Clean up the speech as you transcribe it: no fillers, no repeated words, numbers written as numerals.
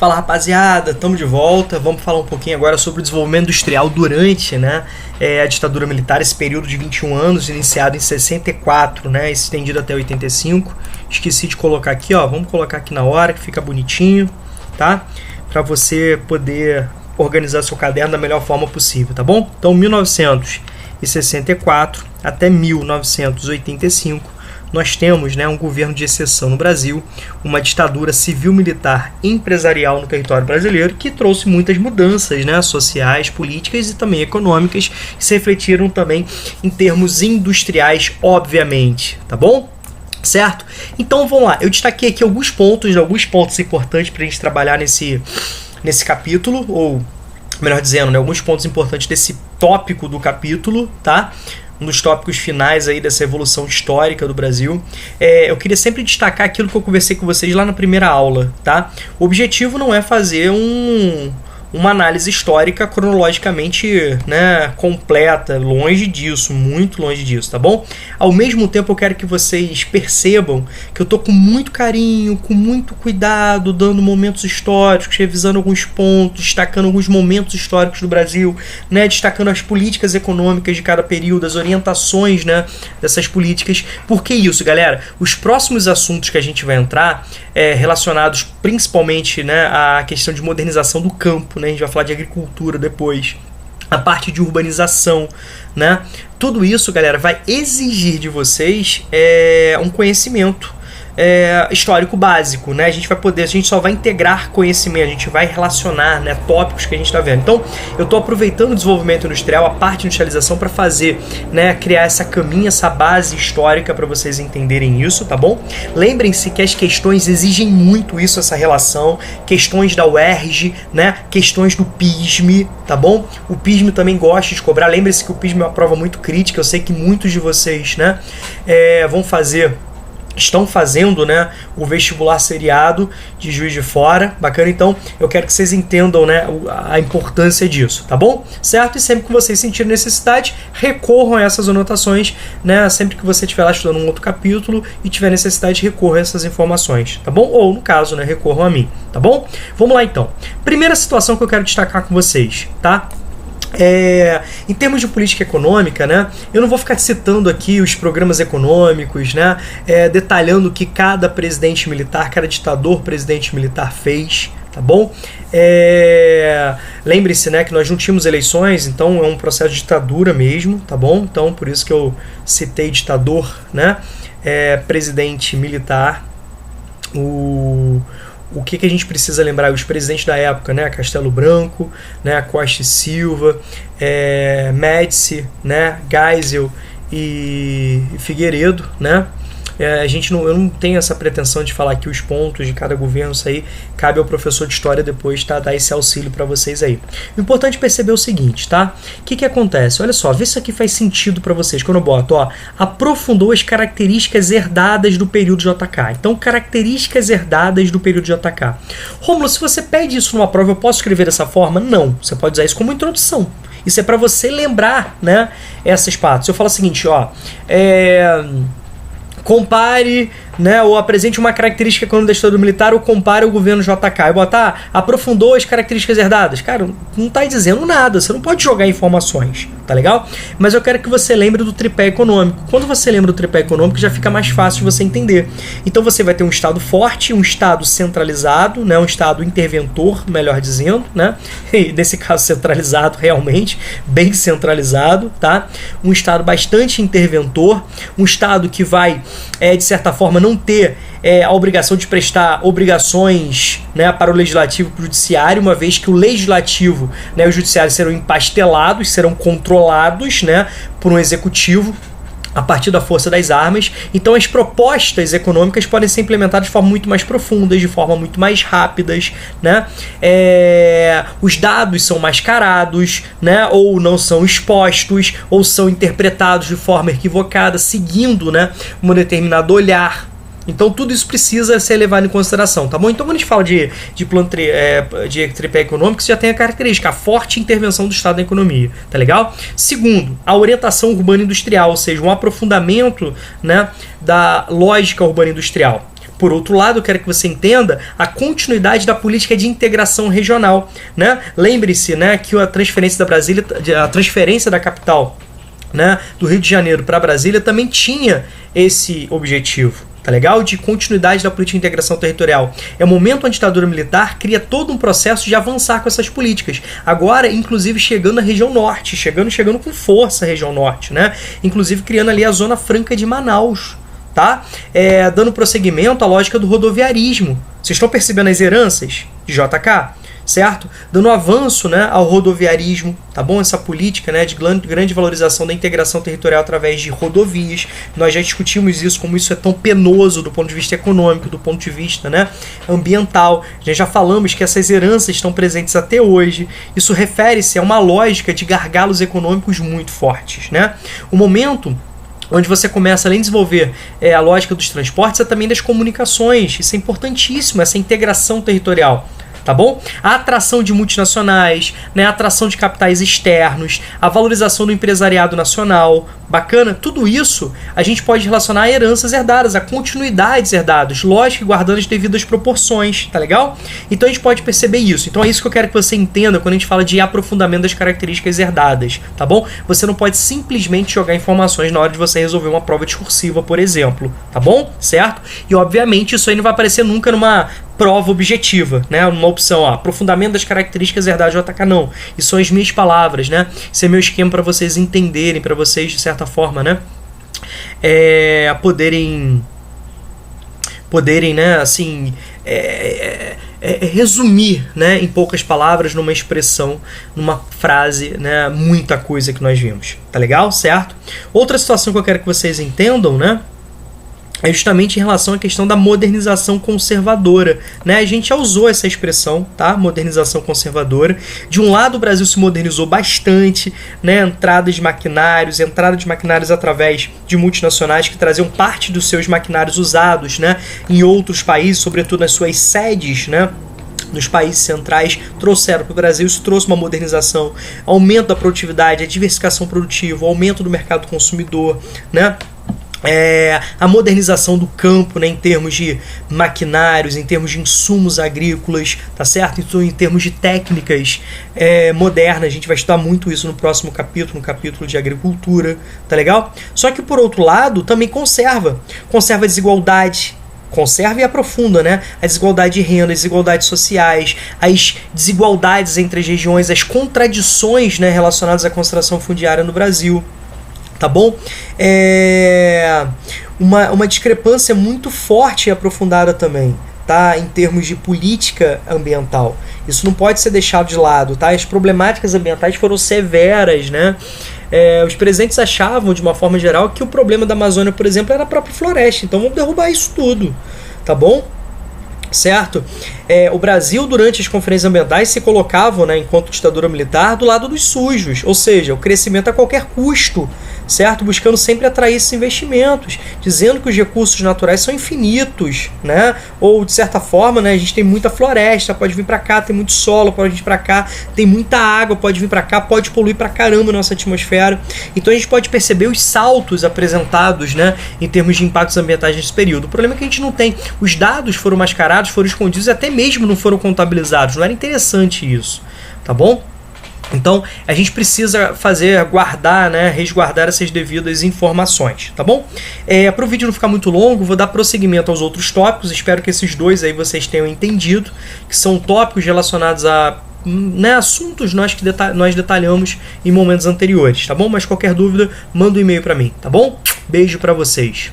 Fala, rapaziada, estamos de volta. Vamos falar um pouquinho agora sobre o desenvolvimento industrial durante, a ditadura militar, esse período de 21 anos, iniciado em 64, estendido até 85. Esqueci de colocar aqui, vamos colocar aqui na hora, que fica bonitinho, tá? Para você poder organizar seu caderno da melhor forma possível, tá bom? Então, 1964 até 1985, nós temos um governo de exceção no Brasil, uma ditadura civil-militar empresarial no território brasileiro que trouxe muitas mudanças sociais, políticas e também econômicas, que se refletiram também em termos industriais, obviamente, tá bom? Certo? Então vamos lá, eu destaquei aqui alguns pontos importantes para a gente trabalhar nesse capítulo, ou melhor dizendo, alguns pontos importantes desse tópico do capítulo, tá? Um dos tópicos finais aí dessa evolução histórica do Brasil. Eu queria sempre destacar aquilo que eu conversei com vocês lá na primeira aula, tá? O objetivo não é fazer uma análise histórica cronologicamente completa, longe disso, muito longe disso, tá bom? Ao mesmo tempo eu quero que vocês percebam que eu tô com muito carinho, com muito cuidado, dando momentos históricos, revisando alguns pontos, destacando alguns momentos históricos do Brasil, destacando as políticas econômicas de cada período, as orientações dessas políticas. Por que isso, galera? Os próximos assuntos que a gente vai entrar, relacionados principalmente à questão de modernização do campo, a gente vai falar de agricultura depois, a parte de urbanização, tudo isso, galera, vai exigir de vocês um conhecimento histórico básico, a gente só vai integrar conhecimento, a gente vai relacionar tópicos que a gente está vendo. Então, eu estou aproveitando o desenvolvimento industrial, a parte de industrialização, para fazer, criar essa caminha, essa base histórica para vocês entenderem isso, tá bom? Lembrem-se que as questões exigem muito isso, essa relação, questões da UERJ, questões do PISM, tá bom? O PISM também gosta de cobrar, lembrem-se que o PISM é uma prova muito crítica, eu sei que muitos de vocês, estão fazendo o vestibular seriado de Juiz de Fora, bacana? Então eu quero que vocês entendam a importância disso, tá bom? Certo? E sempre que vocês sentirem necessidade, recorram a essas anotações, sempre que você estiver lá estudando um outro capítulo e tiver necessidade, recorram a essas informações, tá bom? Ou no caso, recorram a mim, tá bom? Vamos lá então. Primeira situação que eu quero destacar com vocês, tá? Em termos de política econômica, eu não vou ficar citando aqui os programas econômicos, detalhando o que cada presidente militar, cada ditador presidente militar fez, tá bom? Lembre-se, que nós não tínhamos eleições, então é um processo de ditadura mesmo, tá bom? Então por isso que eu citei ditador, presidente militar. O que a gente precisa lembrar? Os presidentes da época, Castelo Branco, Costa e Silva, Médici, Geisel e Figueiredo, eu não tenho essa pretensão de falar aqui os pontos de cada governo, isso aí cabe ao professor de história depois, tá? Dar esse auxílio para vocês aí. O importante é perceber o seguinte, tá? O que acontece? Olha só, vê se isso aqui faz sentido para vocês. Quando eu boto, aprofundou as características herdadas do período JK. Então, características herdadas do período JK. Rômulo, se você pede isso numa prova, eu posso escrever dessa forma? Não. Você pode usar isso como introdução. Isso é para você lembrar, essas partes. Eu falo o seguinte, compare, ou apresente uma característica econômica da ditadura militar ou compare o governo JK. E botar, aprofundou as características herdadas. Cara, não está dizendo nada, você não pode jogar informações, tá legal? Mas eu quero que você lembre do tripé econômico. Quando você lembra do tripé econômico, já fica mais fácil de você entender. Então você vai ter um Estado forte, um Estado centralizado, um Estado interventor, melhor dizendo, e nesse caso centralizado realmente, bem centralizado, tá? Um Estado bastante interventor, um Estado que vai, de certa forma, não ter a obrigação de prestar obrigações para o legislativo e para o judiciário, uma vez que o legislativo e o judiciário serão empastelados, serão controlados por um executivo a partir da força das armas. Então as propostas econômicas podem ser implementadas de forma muito mais profunda, de forma muito mais rápidas, os dados são mascarados, ou não são expostos, ou são interpretados de forma equivocada, seguindo um determinado olhar. Então tudo isso precisa ser levado em consideração, tá bom? Então quando a gente fala de plano de tripé econômico, você já tem a característica, a forte intervenção do Estado na economia, tá legal? Segundo, a orientação urbana industrial, ou seja, um aprofundamento da lógica urbana industrial. Por outro lado, eu quero que você entenda a continuidade da política de integração regional, né? Lembre-se, né, que a transferência da capital, né, do Rio de Janeiro para Brasília também tinha esse objetivo. Tá legal? De continuidade da política de integração territorial. É o momento onde a ditadura militar cria todo um processo de avançar com essas políticas. Agora, inclusive, chegando na região norte, chegando com força a região norte, né? Inclusive criando ali a Zona Franca de Manaus, tá? Dando prosseguimento à lógica do rodoviarismo. Vocês estão percebendo as heranças de JK? Certo? Dando avanço, né, ao rodoviarismo, tá bom? Essa política, né, de grande valorização da integração territorial através de rodovias. Nós já discutimos isso, como isso é tão penoso do ponto de vista econômico, do ponto de vista, né, ambiental. Nós já falamos que essas heranças estão presentes até hoje. Isso refere-se a uma lógica de gargalos econômicos muito fortes, né? O momento onde você começa, além de desenvolver a lógica dos transportes, é também das comunicações. Isso é importantíssimo, essa integração territorial. Tá bom? A atração de multinacionais, né, a atração de capitais externos, a valorização do empresariado nacional, bacana, tudo isso a gente pode relacionar a heranças herdadas, a continuidades herdadas, lógico, guardando as devidas proporções, tá legal? Então a gente pode perceber isso. Então é isso que eu quero que você entenda quando a gente fala de aprofundamento das características herdadas, tá bom? Você não pode simplesmente jogar informações na hora de você resolver uma prova discursiva, por exemplo, tá bom? Certo? E obviamente isso aí não vai aparecer nunca numa prova objetiva, né? Uma opção, aprofundamento das características herdadas de JK, não. Isso são as minhas palavras, né? Esse é meu esquema para vocês entenderem, para vocês, de certa forma, né? Poderem, né? Assim, resumir, né? Em poucas palavras, numa expressão, numa frase, né? Muita coisa que nós vimos, tá legal? Certo? Outra situação que eu quero que vocês entendam, né? É justamente em relação à questão da modernização conservadora, né? A gente já usou essa expressão, tá? Modernização conservadora. De um lado, o Brasil se modernizou bastante, né? Entrada de maquinários através de multinacionais que traziam parte dos seus maquinários usados, né? Em outros países, sobretudo nas suas sedes, né? Nos países centrais, trouxeram para o Brasil. Isso trouxe uma modernização, aumento da produtividade, a diversificação produtiva, aumento do mercado consumidor, né? A modernização do campo, né, em termos de maquinários, em termos de insumos agrícolas, tá certo? Então, em termos de técnicas modernas, a gente vai estudar muito isso no próximo capítulo, no capítulo de agricultura, tá legal? Só que, por outro lado, também conserva a desigualdade, conserva e aprofunda, né? A desigualdade de renda, as desigualdades sociais, as desigualdades entre as regiões, as contradições, né, relacionadas à concentração fundiária no Brasil. Tá bom? Uma discrepância muito forte e aprofundada também, tá? Em termos de política ambiental. Isso não pode ser deixado de lado, tá? As problemáticas ambientais foram severas, né? Os presentes achavam, de uma forma geral, que o problema da Amazônia, por exemplo, era a própria floresta. Então vamos derrubar isso tudo, tá bom? Certo? O Brasil, durante as conferências ambientais, se colocava, né, enquanto ditadura militar, do lado dos sujos, ou seja, o crescimento a qualquer custo, certo? Buscando sempre atrair esses investimentos, dizendo que os recursos naturais são infinitos, né? Ou, de certa forma, né, a gente tem muita floresta, pode vir para cá, tem muito solo, pode vir para cá, tem muita água, pode vir para cá, pode poluir para caramba a nossa atmosfera. Então a gente pode perceber os saltos apresentados, né, em termos de impactos ambientais nesse período. O problema é que a gente não tem. Os dados foram mascarados, foram escondidos e até mesmo não foram contabilizados. Não era interessante isso, tá bom? Então, a gente precisa guardar, né, resguardar essas devidas informações, tá bom? Para o vídeo não ficar muito longo, vou dar prosseguimento aos outros tópicos. Espero que esses dois aí vocês tenham entendido, que são tópicos relacionados a, né, assuntos nós detalhamos em momentos anteriores, tá bom? Mas qualquer dúvida, manda um e-mail para mim, tá bom? Beijo para vocês.